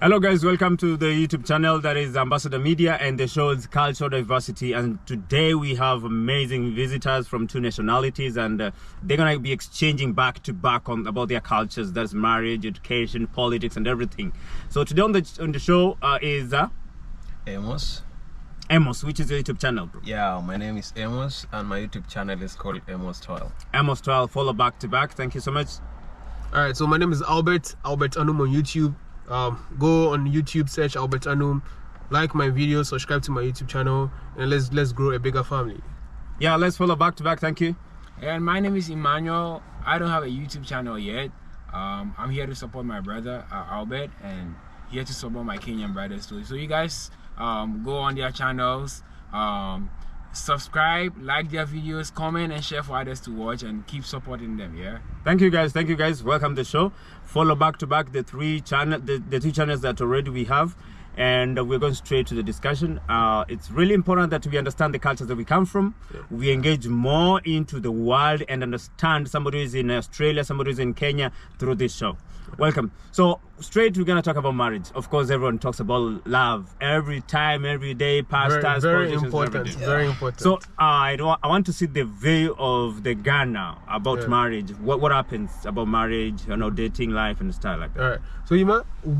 Hello guys, welcome to the YouTube channel that is Ambassador Media, and the show is Cultural Diversity. And today we have amazing visitors from two nationalities, and they're gonna be exchanging back to back on about their cultures. That's marriage, education, politics, and everything. So today on the show is Amos. Amos, which is your YouTube channel, bro? Yeah, my name is Amos, and my YouTube channel is called Amos 12. Amos 12, follow back to back. Thank you so much. All right, so my name is Albert Anum on YouTube. Go on YouTube, search Albert Anum, like my videos, subscribe to my YouTube channel, and let's grow a bigger family. Yeah, let's follow back to back. Thank you. And my name is Emmanuel. I don't have a YouTube channel yet. I'm here to support my brother Albert, and here to support my Kenyan brothers too. So you guys go on their channels, subscribe, like their videos, comment and share for others to watch, and keep supporting them. Yeah, thank you guys, welcome to the show. Follow back to back the two channels that already we have, and we're going straight to the discussion. It's really important that we understand the cultures that we come from. We engage more into the world and understand somebody who's in Australia, somebody who's in Kenya through this show. Welcome. So straight, we're gonna talk about marriage. Of course, everyone talks about love every time, every day, pastors, very important. Very important. So I want to see the view of the Ghana about marriage. What happens about marriage, dating life and stuff like that. All right. So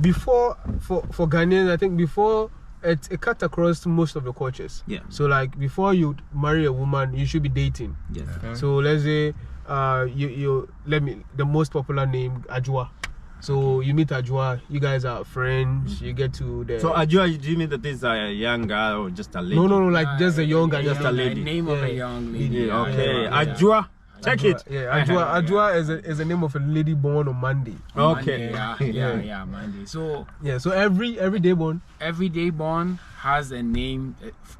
before for Ghanaians, I think before it cut across most of the cultures. Yeah. So like before you marry a woman, you should be dating. Yes. So let's say the most popular name Ajua. So you meet Ajua, you guys are friends, you get to the... So Ajua, do you mean that this is a young girl or just a lady? No, like just a young girl. Just a lady. Name of a young lady. Yeah, okay. Ajua. Check it. Yeah, Ajua is the name of a lady born on Monday. Okay. Yeah, Monday. So so every day born. Every day born has a name,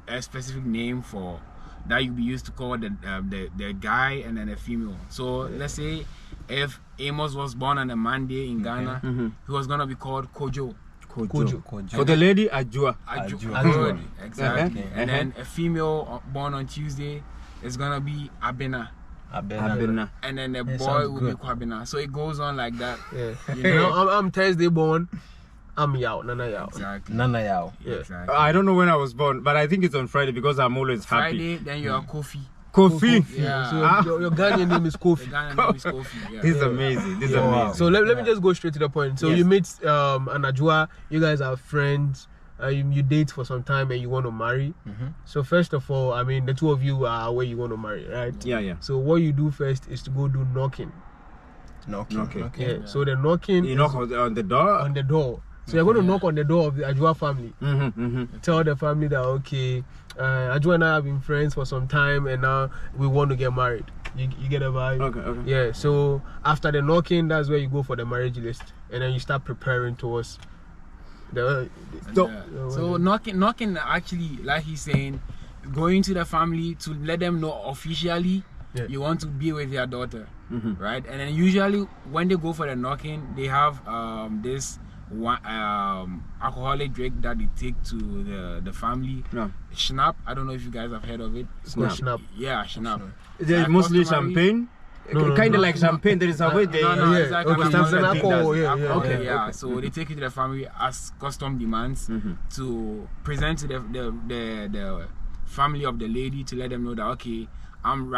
a specific name for that you be used to call the guy and then a female. So let's say if Amos was born on a Monday in Ghana, he was gonna be called Kojo. For the lady, Ajua. Ajua. Exactly. And then a female born on Tuesday is gonna be Abena. And then a boy will be Kwabena. So it goes on like that. Yeah. I'm Thursday born. I'm Yao, Nana Yao. Exactly. Nana Yao. Yeah. Exactly. I don't know when I was born, but I think it's on Friday because I'm always happy. Friday, then you are Kofi. Kofi. Yeah. So your Ghanaian name is Kofi. The Ghanaian name is Kofi. Yeah. This is amazing. This is amazing. So let me just go straight to the point. So you meet an Ajua, you guys are friends, you date for some time and you want to marry. So first of all, I mean, the two of you are where you want to marry, right? Yeah. So what you do first is to go do knocking. Knocking. Yeah. So the knocking. You knock on the door? On the door. So you're going to knock on the door of the Ajua family. Tell the family that, okay, Ajua and I have been friends for some time and now we want to get married. You get a vibe? Okay. Yeah, so after the knocking, that's where you go for the marriage list. And then you start preparing towards so knocking actually, like he's saying, going to the family to let them know officially you want to be with their daughter, right? And then usually when they go for the knocking, they have this alcoholic drink that they take to the family. Schnapp. I don't know if you guys have heard of it. Schnapp. Yeah, Schnapp. It's mostly champagne. Kind of like champagne. There is a way they So they take it to the family as custom demands to present to the family of the lady to let them know that, okay, I'm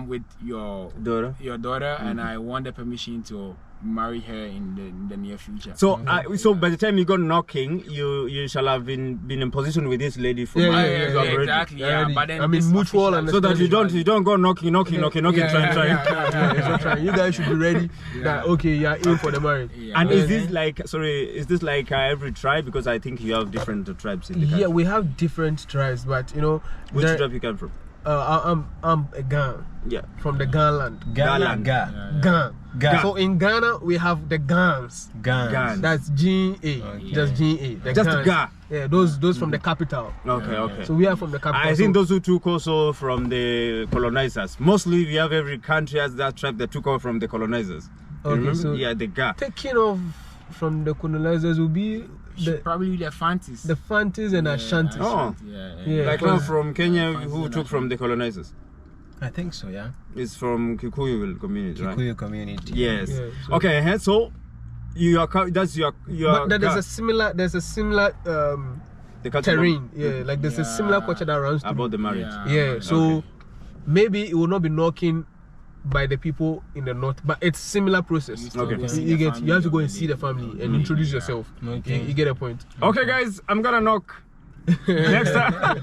with your daughter and I want the permission to marry her in the near future. So by the time you go knocking, you shall have been in position with this lady for exactly. But then I mean mutual, and so that you don't go knocking, trying. You guys should be ready. That okay, you're in for the marriage. And is this like every tribe? Because I think you have different tribes in the country. Yeah, we have different tribes, but which tribe you come from? I'm a Gan. Yeah. From the Ganland. Gan. So in Ghana we have the Gans. That's G-A. Just G-A. Just Ga. Yeah, those from the capital. Okay. So we are from the capital. I think those who took also from the colonizers. Mostly we have every country has that tribe that took over from the colonizers. Okay, so the Ga. Taking off from the colonizers will be probably the Fantis. The Fantis and Ashantis. Oh, like now from Kenya, who took from the colonizers? I think so, yeah. It's from Kikuyu community, right? Kikuyu community. Yes. Okay, so that's your. But there's a similar the culture terrain. Yeah, like there's a similar culture that runs through. about the marriage. Yeah, so maybe it will not be knocking by the people in the north, but it's similar process. Okay. You have to go and see the family and introduce yourself. Okay. You get a point. Okay, guys, I'm gonna knock. Next time,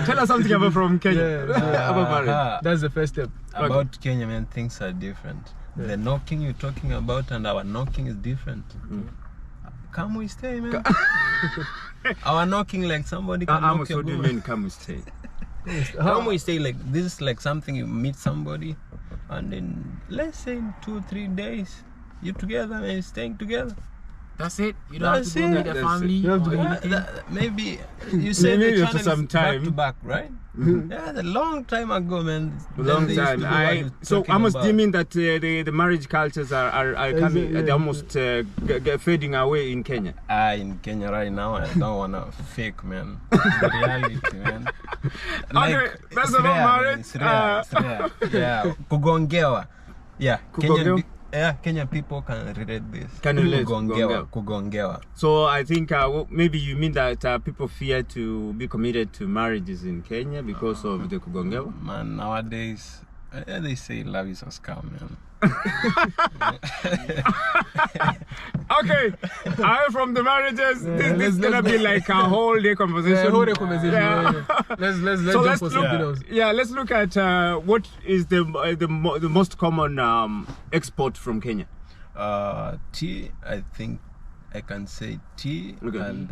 tell us something about from Kenya. About marriage. That's the first step. About Kenya, man, things are different. The knocking you're talking about and our knocking is different. Come we stay, man. Our knocking like somebody can knock your what do you mean come we stay? Come we stay like this is like something you meet somebody and in let's say in 2-3 days you're together and you're staying together. That's it. You don't have to go meet the family. You have to or go- anything. Maybe you said Maybe the after channel some is back time. to back, right? Yeah, a long time ago, man. Long Then they used time. to do what you're So talking Amos, do you about. mean that the marriage cultures are coming? They're almost fading away in Kenya. In Kenya right now, I don't wanna fake, man. It's the reality, man. Okay, that's it's about rare, marriage. man. It's rare, it's rare. Yeah, kugongewa. Yeah, Kugongewa? Kenyan people can relate this. Can relate, Kugongewa. So I think maybe you mean that people fear to be committed to marriages in Kenya because of the kugongewa. Man, nowadays, they say love is a scam, man. Okay, away from the marriages, this is gonna be like a whole day conversation. Yeah, whole day conversation. Yeah. Let's So jump let's for look. something else. Yeah, let's look at what is the most common export from Kenya. Tea, I think I can say tea, Okay. and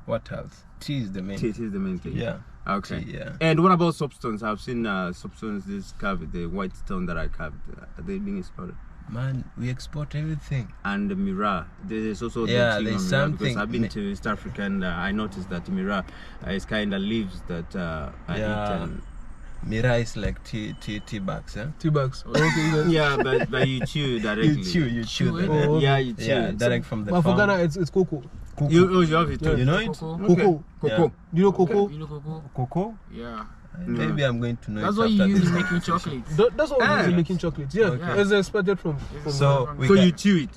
what else? Tea is the main. Tea is the main thing. Yeah. Okay. Tea, yeah. And what about substance? I've seen substance this carved, the white stone that I carved. Are they being exported? Man, we export everything. And the Mira. There's also Yeah, the thing there's on Mira, because something- I've been to East Africa and I noticed that Mira is kind of leaves that are Yeah. eaten. Mira is like tea bags, eh? 2 bucks. Okay, Yeah, but you chew directly. You chew it. them. Oh, Yeah, you chew. Yeah, it. direct from the but for farm. Ghana, it's cocoa. You have it too. You know it? Cocoa. Okay. Cocoa. Cocoa. Do you know cocoa? You know cocoa? Cocoa? Yeah. Maybe I'm going to know That's it what you after use this in making conversation. chocolates. That's what we use in making chocolates. Yeah, Okay. it's exported from. So we So can, you chew it.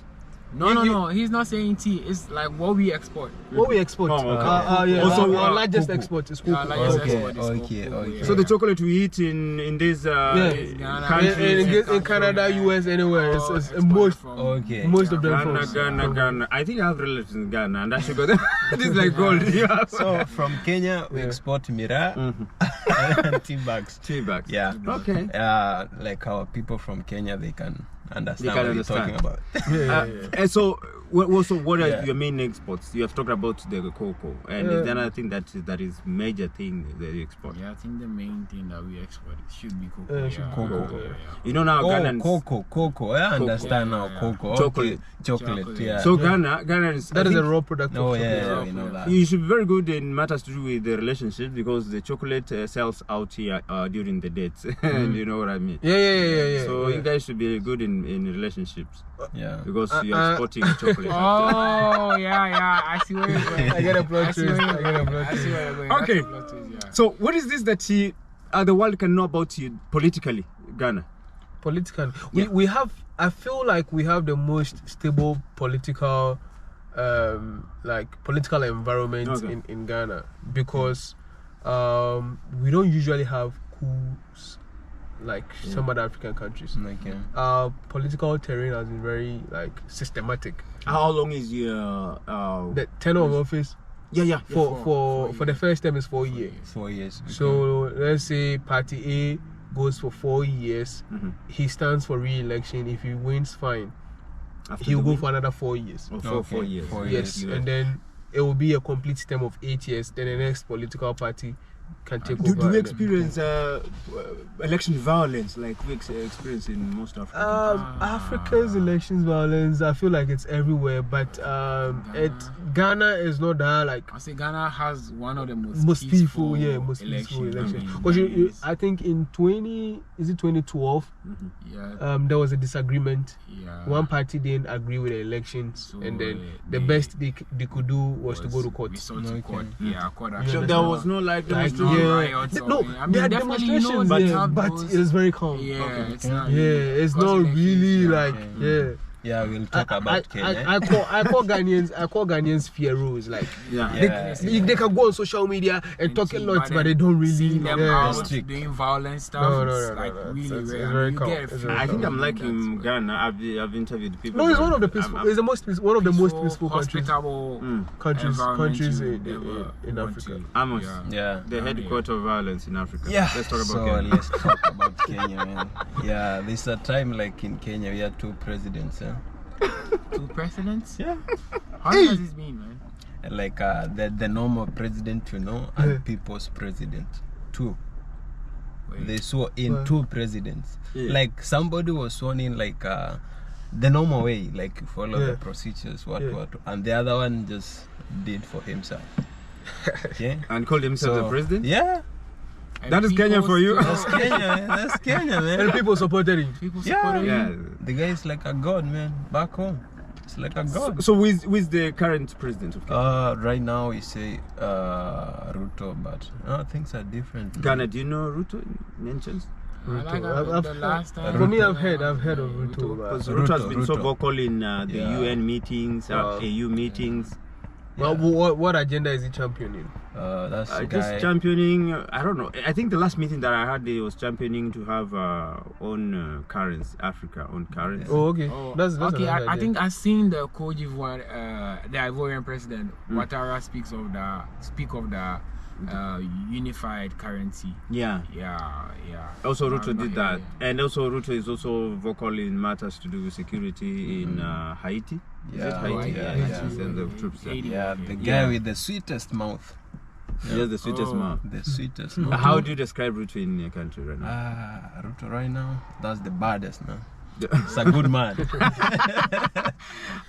No. He's not saying tea. It's like what we export. what we export. Oh, okay. Yeah. Also, our largest cocoa. export is Yeah, cocoa. like Okay, export is okay, cocoa, okay. yeah. So the chocolate we eat in these Ghana. countries. in Canada, US, anywhere, it's Exported most from- okay. most of them Ghana. I think I have relatives in Ghana, and that should go there. This is like gold. Yeah. So from Kenya, we export Mira and tea bags. Tea bags. Yeah. Okay. Like our people from Kenya, they can understand They can what understand. you're talking about. And so, what are Yeah. your main exports? You have talked about the cocoa, and is there another thing that is major thing that you export? Yeah, I think the main thing that we export should be cocoa. should be cocoa. Yeah. You know now, Oh, Ghanaians. cocoa. I understand now. Yeah. Cocoa. Chocolate. Okay. Chocolate. Chocolate. Yeah. So Ghanaians. That I is a think raw product. Oh of chocolate. yeah, we know that. you should be very good in matters to do with the relationship because the chocolate sells out here during the dates. And you know what I mean. Yeah. So you guys should be good in relationships Yeah. because you're exporting chocolate. Oh yeah. I see where you're going. I get a plot I see where twist. you're I get a going. plot I see twist. where you're going. Okay. That's a plot twist, yeah. So what is this that the world can know about you politically, Ghana? Political. Yeah. We have. I feel like we have the most stable political, political environment Okay. in Ghana because we don't usually have coups like some other African countries. Okay. Our political terrain has been very systematic. How long is your The tenure of office yeah for the first term is 4 years. 4 years. Okay. So let's say Party A goes for 4 years. He stands for re-election. If he wins, fine. After He'll the go win? for another 4 years. Oh, 4 years. 4 Yes, years. and then it will be a complete term of 8 years. Then the next political party can take over. Do we and then- experience election violence like we experience in most Africa? Africa's elections violence, I feel like it's everywhere, but Ghana is not that I say Ghana has one of the most peaceful elections. election. I Because mean, I think in 2012, yeah, there was a disagreement. yeah. One party didn't agree with the elections, So, and then they- the best they could do was to go to court. Resort to Okay. court. Yeah, court So action. So there was no like Like, no demonstration. riots or- no, I mean, there are definitely, you know, demonstrations, they yeah, have but those- it's very calm. Yeah, Okay. it's not. Yeah, it's Because not elections, really yeah. like, yeah. Yeah, we'll talk about Kenya. I call Ghanaians Fieros. Like they can go on social media and talk a lot, but they don't really. Seeing them out strict. doing violent stuff. No, Like really it's rare. very You calm. get a It's few. very I think calm. I'm liking Ghana. I've interviewed people. No, it's there. one of the peaceful. It's the most one of the most peaceful countries. Hospitable Countries environment in Africa. Amos, Yeah. the headquarters of violence in Africa. Yeah. Let's talk about so Kenya. let's talk about Kenya, man. Yeah, there's a time like in Kenya we had 2 presidents. 2 presidents? Yeah. How does this mean, man? Like the normal president, and people's president. 2. Wait. They swore in 2 presidents. Yeah. Like somebody was sworn in like the normal way, like you follow the procedures, what, and the other one just did for himself. Okay. And called himself the president? Yeah. And That is Kenya for you. That's Kenya, man. That's Kenya, man. And people supported him. People Yeah. supported Yeah. him. The guy is like a god, man. Back home, it's like a god. So who is the current president of Kenya? Right now we say Ruto, but things are different. Ghana, do you know Ruto? Mentions? I like I've- the last time. For me, I've heard of Ruto. Because But, Ruto has been so Ruto. vocal in the Yeah. UN meetings, AU meetings. well, what agenda is he championing? That's the Just guy. championing, I don't know. I think the last meeting that I had, he was championing to have own currency, Africa own currency. Oh, okay. Oh, That's okay. another I idea. think I've seen the Cote d'Ivoire, the Ivorian president Ouattara speak of the unified currency. Yeah. Yeah. Also, No, Ruto not did that, yet. and also Ruto is also vocal in matters to do with security in Haiti. Is it Yeah, Haiti? yeah, He yeah. sends the troops there. Yeah, the guy Yeah. with the sweetest mouth. Yes, the sweetest Oh. man. The sweetest mouth. How do you describe Ruto in your country right now? Ruto right now, that's the baddest, man. It's a good man.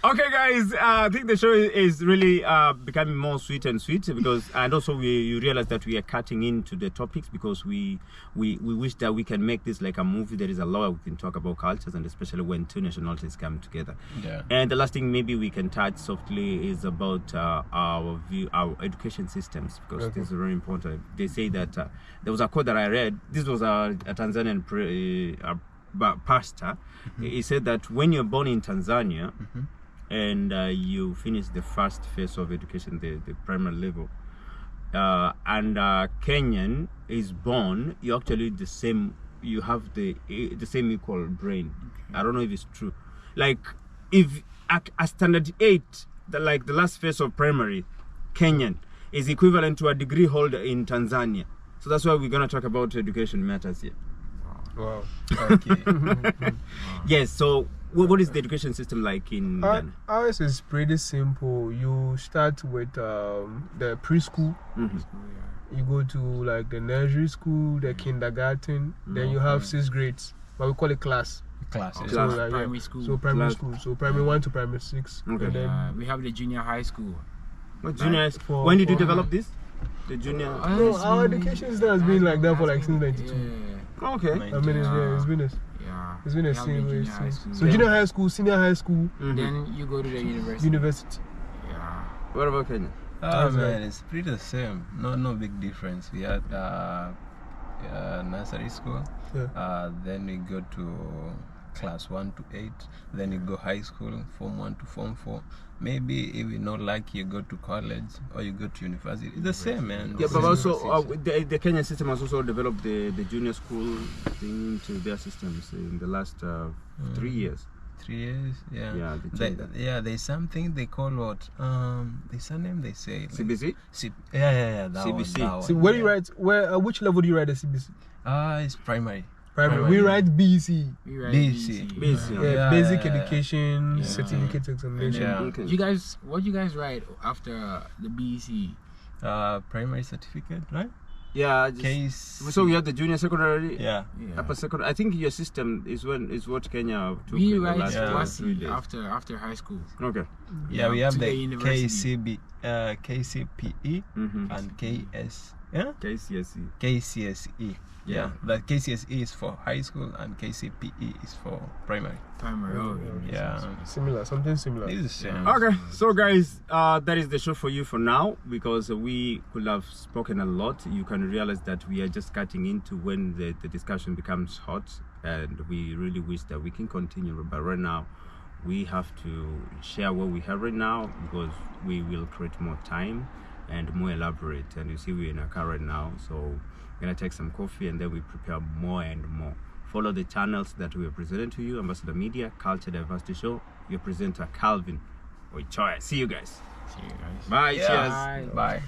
Okay, guys, I think the show is really becoming more sweet and sweet because, and also you realize that we are cutting into the topics because we wish that we can make this like a movie. There is a lot we can talk about cultures, and especially when 2 nationalities come together. Yeah. And the last thing maybe we can touch softly is about our education systems because this is very important. They say that there was a quote that I read. This was a Tanzanian pastor. He said that when you're born in Tanzania and you finish the first phase of education, the primary level, and Kenyan is born, you actually the same. You have the same equal brain. I don't know if it's true. Like if at standard 8, the last phase of primary, Kenyan is equivalent to a degree holder in Tanzania. So that's why we're gonna talk about education matters here. Wow. Okay. Yes, so what is the education system like in Ghana? Ours is pretty simple. You start with the preschool. You go to like the nursery school, the kindergarten. Then you have 6 grades, but we call it class. Classes. Class. So, Primary school. So primary Class. school. So primary 1 to primary 6. Okay. And then We have the junior high school. What junior? for- When did you for- develop this? The junior. no, our education system has been like that for like since '92. Okay. I mean, it's been Yeah. it's been a We have the same way junior high since. school. So junior high school, senior high school, Then you go to the university. university. Yeah. What about Kenya? Oh man, it's pretty the same. No big difference. We had nursery school. Yeah. Then we go to class 1 to 8. Then you go high school, form 1 to form 4. Maybe if you're not lucky, you go to college or you go to university. It's the same, man. Yeah, The but same also procedure. the Kenyan system has also developed the junior school thing into their systems in the last 3 years. 3 years, yeah. Yeah, they changed that. Yeah, there's something they call what? There's a name they say. Like, CBC? Yeah, that CBC. One, So that where one, you write which level do you write the CBC? It's primary. Primary. We write BC. We write BC. BC. Yeah, Yeah, basic yeah, yeah. education Yeah. certificate examination. Yeah. Okay. What you guys write after the BC? Primary certificate, right? Yeah. Case. So we have the junior secondary. Yeah. Upper secondary. I think your system is what Kenya took We in the write last 3 WASI days. after high school. Okay. Yeah, we have to the university. KCPE and KS. Yeah. KCSE. KCSE. Yeah. Yeah. That KCSE is for high school and KCPE is for primary. Primary. Oh, Yeah. Similar, something similar. This is the same. Okay, so guys, that is the show for you for now because we could have spoken a lot. You can realize that we are just cutting into when the discussion becomes hot, and we really wish that we can continue. But right now, we have to share what we have right now, because we will create more time and more elaborate. And you see, we're in a car right now, so we're gonna take some coffee and then we prepare more and more. Follow the channels that we are presenting to you: Ambassador Media, Culture Diversity Show, your presenter Calvin Ochoa. See you guys. See you guys. Bye. Yeah. Cheers. Bye.